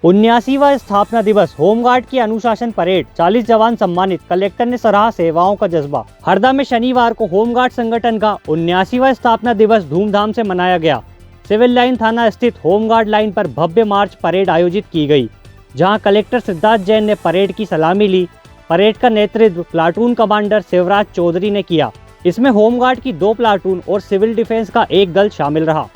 79वां स्थापना दिवस, होमगार्ड की अनुशासन परेड, 40 जवान सम्मानित, कलेक्टर ने सराहा सेवाओं का जज्बा। हरदा में शनिवार को होमगार्ड संगठन का 79वां स्थापना दिवस धूमधाम से मनाया गया। सिविल लाइन थाना स्थित होमगार्ड लाइन पर भव्य मार्च परेड आयोजित की गई, जहां कलेक्टर सिद्धार्थ जैन ने परेड की सलामी ली। परेड का नेतृत्व प्लाटून कमांडर शिवराज चौधरी ने किया। इसमें होमगार्ड की 2 प्लाटून और सिविल डिफेंस का 1 दल शामिल रहा।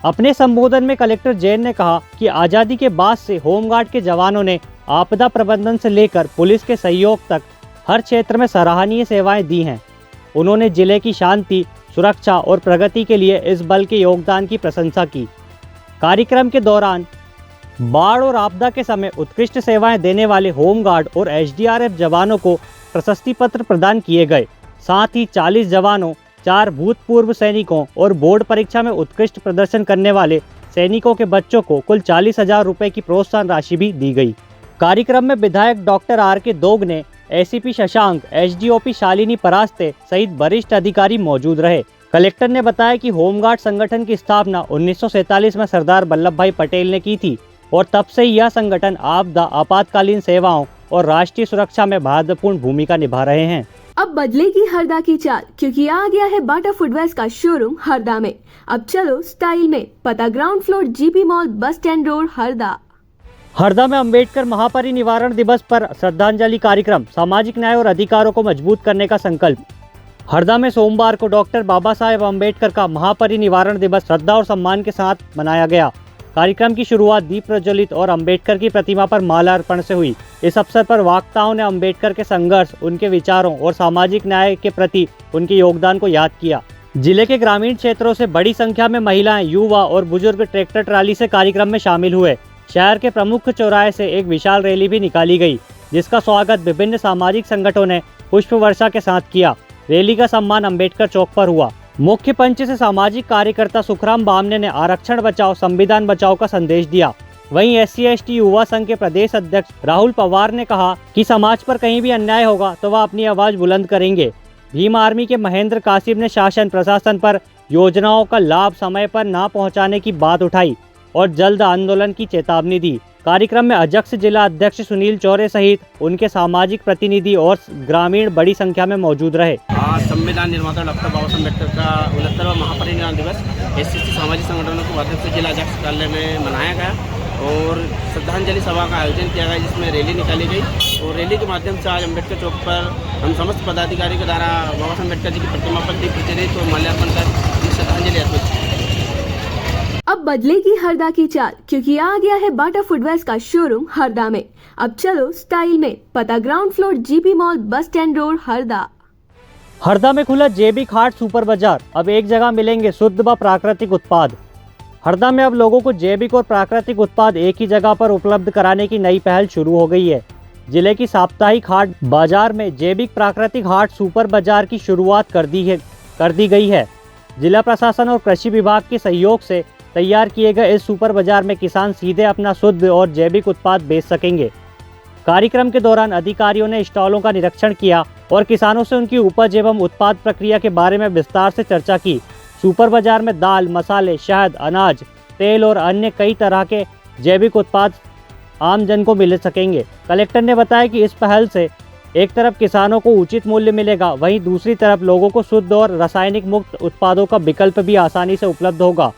अपने संबोधन में कलेक्टर जैन ने कहा कि आज़ादी के बाद से होमगार्ड के जवानों ने आपदा प्रबंधन से लेकर पुलिस के सहयोग तक हर क्षेत्र में सराहनीय सेवाएं दी हैं। उन्होंने जिले की शांति, सुरक्षा और प्रगति के लिए इस बल के योगदान की प्रशंसा की। कार्यक्रम के दौरान बाढ़ और आपदा के समय उत्कृष्ट सेवाएं देने वाले होमगार्ड और एसडीआरएफ जवानों को प्रशस्ति पत्र प्रदान किए गए। साथ ही 40 जवानों, 4 भूतपूर्व सैनिकों और बोर्ड परीक्षा में उत्कृष्ट प्रदर्शन करने वाले सैनिकों के बच्चों को कुल 40,000 रुपए की प्रोत्साहन राशि भी दी गई। कार्यक्रम में विधायक doctor R K. Dogne, ACP Shashank, SDOP Shalini Paraste सहित वरिष्ठ अधिकारी मौजूद रहे। कलेक्टर ने बताया कि होमगार्ड संगठन की स्थापना 1947 में सरदार वल्लभ भाई पटेल ने की थी और तब से यह संगठन आपदा, आपातकालीन सेवाओं और राष्ट्रीय सुरक्षा में महत्वपूर्ण भूमिका निभा रहे हैं। अब बदलेगी हरदा की चाल, क्योंकि आ गया है बाटा फुटवेयर का शोरूम हरदा में। अब चलो स्टाइल में, पता ground floor, GP mall, bus stand road, Harda. Harda में अंबेडकर महापरिनिर्वाण दिवस पर श्रद्धांजलि कार्यक्रम, सामाजिक न्याय और अधिकारों को मजबूत करने का संकल्प। हरदा में सोमवार को डॉक्टर बाबा साहेब अम्बेडकर का महापरिनिर्वाण दिवस श्रद्धा और सम्मान के साथ मनाया गया। कार्यक्रम की शुरुआत दीप प्रज्वलित और अम्बेडकर की प्रतिमा पर माला अर्पण से हुई। इस अवसर पर वक्ताओं ने अम्बेडकर के संघर्ष, उनके विचारों और सामाजिक न्याय के प्रति उनके योगदान को याद किया। जिले के ग्रामीण क्षेत्रों से बड़ी संख्या में महिलाएं, युवा और बुजुर्ग ट्रैक्टर ट्राली से कार्यक्रम में शामिल हुए। शहर के प्रमुख चौराहे से एक विशाल रैली भी निकाली गई, जिसका स्वागत विभिन्न सामाजिक संगठनों ने पुष्प वर्षा के साथ किया। रैली का सम्मान अम्बेडकर चौक पर हुआ। मुख्य पंच से सामाजिक कार्यकर्ता सुखराम बामने ने आरक्षण बचाओ, संविधान बचाओ का संदेश दिया। वहीं SC/ST युवा संघ के प्रदेश अध्यक्ष राहुल पवार ने कहा कि समाज पर कहीं भी अन्याय होगा तो वह अपनी आवाज बुलंद करेंगे। भीम आर्मी के महेंद्र कासिम ने शासन प्रशासन पर योजनाओं का लाभ समय पर न पहुंचाने की बात उठाई और जल्द आंदोलन की चेतावनी दी। कार्यक्रम में अध्यक्ष जिला अध्यक्ष सुनील चौरे सहित उनके सामाजिक प्रतिनिधि और ग्रामीण बड़ी संख्या में मौजूद रहे। आज संविधान निर्माता डॉक्टर बाबा साहेब अम्बेडकर का 69वां महापरिनिर्वाण दिवस SC/ST सामाजिक संगठनों को अध्यक्ष जिला अध्यक्ष कार्यालय में मनाया गया और श्रद्धांजलि सभा का आयोजन किया गया, जिसमें रैली निकाली गई और रैली के माध्यम से आज अम्बेडकर चौक पर हम समस्त पदाधिकारी के द्वारा बाबा साहेब अम्बेडकर जी की प्रतिमा पर दीप प्रज्वलित और माल्यार्पण कर श्रद्धांजलि अर्पित की। अब बदलेगी हरदा की चाल, क्योंकि आ गया है बाटा फुटवेयर का शोरूम हरदा में। अब चलो स्टाइल में, पता ground floor, GP mall, bus stand road, Harda. Harda में खुला JB खाट सुपर बाजार, अब एक जगह मिलेंगे शुद्ध व प्राकृतिक उत्पाद। हरदा में अब लोगों को जैविक और प्राकृतिक उत्पाद एक ही जगह पर उपलब्ध कराने की नई पहल शुरू हो गई है। जिले की साप्ताहिक हाट बाजार में जैविक प्राकृतिक हाट सुपर बाजार की शुरुआत कर दी गई है। जिला प्रशासन और कृषि विभाग के सहयोग से तैयार किए गए इस सुपर बाजार में किसान सीधे अपना शुद्ध और जैविक उत्पाद बेच सकेंगे। कार्यक्रम के दौरान अधिकारियों ने स्टॉलों का निरीक्षण किया और किसानों से उनकी उपज एवं उत्पाद प्रक्रिया के बारे में विस्तार से चर्चा की। सुपर बाजार में दाल, मसाले, शहद, अनाज, तेल और अन्य कई तरह के जैविक उत्पाद आम जन को मिल सकेंगे। कलेक्टर ने बताया कि इस पहल से एक तरफ किसानों को उचित मूल्य मिलेगा, वहीं दूसरी तरफ लोगों को शुद्ध और रासायनिक मुक्त उत्पादों का विकल्प भी आसानी से उपलब्ध होगा।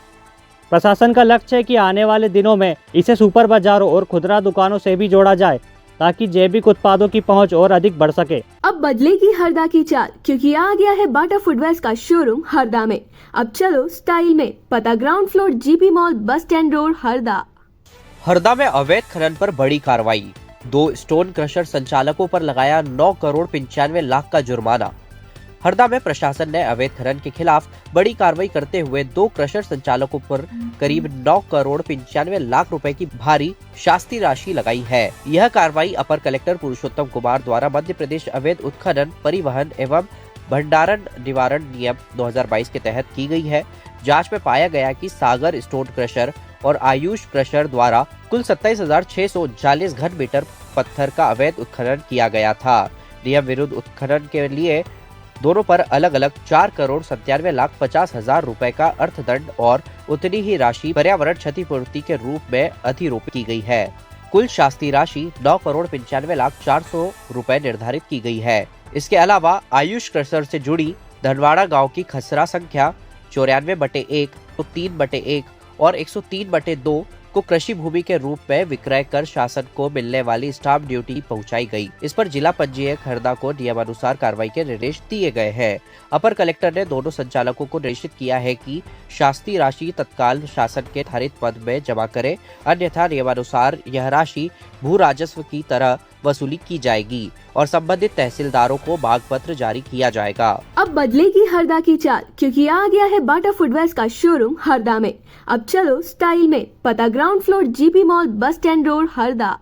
प्रशासन का लक्ष्य है कि आने वाले दिनों में इसे सुपर बाजारों और खुदरा दुकानों से भी जोड़ा जाए, ताकि जैविक उत्पादों की पहुंच और अधिक बढ़ सके। अब बदलेगी हरदा की चाल, क्योंकि आ गया है बाटा फुटवेयर का शोरूम हरदा में। अब चलो स्टाइल में, पता ground floor, GP mall, bus stand road, Harda. Harda में अवैध खनन पर बड़ी कार्रवाई, 2 स्टोन क्रशर संचालकों पर लगाया 9 करोड़ 95 लाख का जुर्माना। हरदा में प्रशासन ने अवैध खनन के खिलाफ बड़ी कार्रवाई करते हुए 2 क्रशर संचालकों पर करीब 9 करोड़ 95 लाख रुपए की भारी शास्ती राशि लगाई है। यह कार्रवाई अपर कलेक्टर पुरुषोत्तम कुमार द्वारा मध्य प्रदेश अवैध उत्खनन, परिवहन एवं भंडारण निवारण नियम 2022 के तहत की गई है। जांच में पाया गया कि सागर स्टोन क्रशर और आयुष क्रशर द्वारा कुल 27,640 घन मीटर पत्थर का अवैध उत्खनन किया गया था। नियम विरुद्ध उत्खनन के लिए दोनों पर अलग अलग 4 करोड़ 97 लाख 50 हजार रुपए का अर्थदंड और उतनी ही राशि पर्यावरण क्षतिपूर्ति के रूप में अधिरोपित की गई है। कुल शास्ती राशि 9,95,04,00,000 रुपए निर्धारित की गई है। इसके अलावा आयुष क्रशर से जुड़ी धनवाड़ा गांव की खसरा संख्या 94/1, 3/1 और 103/2 को कृषि भूमि के रूप में विक्रय कर शासन को मिलने वाली स्टाम्प ड्यूटी पहुंचाई गई। इस पर जिला पंजीयक हरदा को नियमानुसार कार्रवाई के निर्देश दिए गए हैं। अपर कलेक्टर ने दोनों संचालकों को निर्देशित किया है कि शास्ती राशि तत्काल शासन के निर्धारित पद में जमा करें, अन्यथा नियमानुसार यह राशि भू राजस्व की तरह वसूली की जाएगी और संबंधित तहसीलदारों को मांग पत्र जारी किया जाएगा। अब बदलेगी हरदा की चाल, क्योंकि आ गया है बाटा फुटवेयर्स का शोरूम हरदा में। अब चलो स्टाइल में, पता ground floor GP mall, bus stand road, Harda.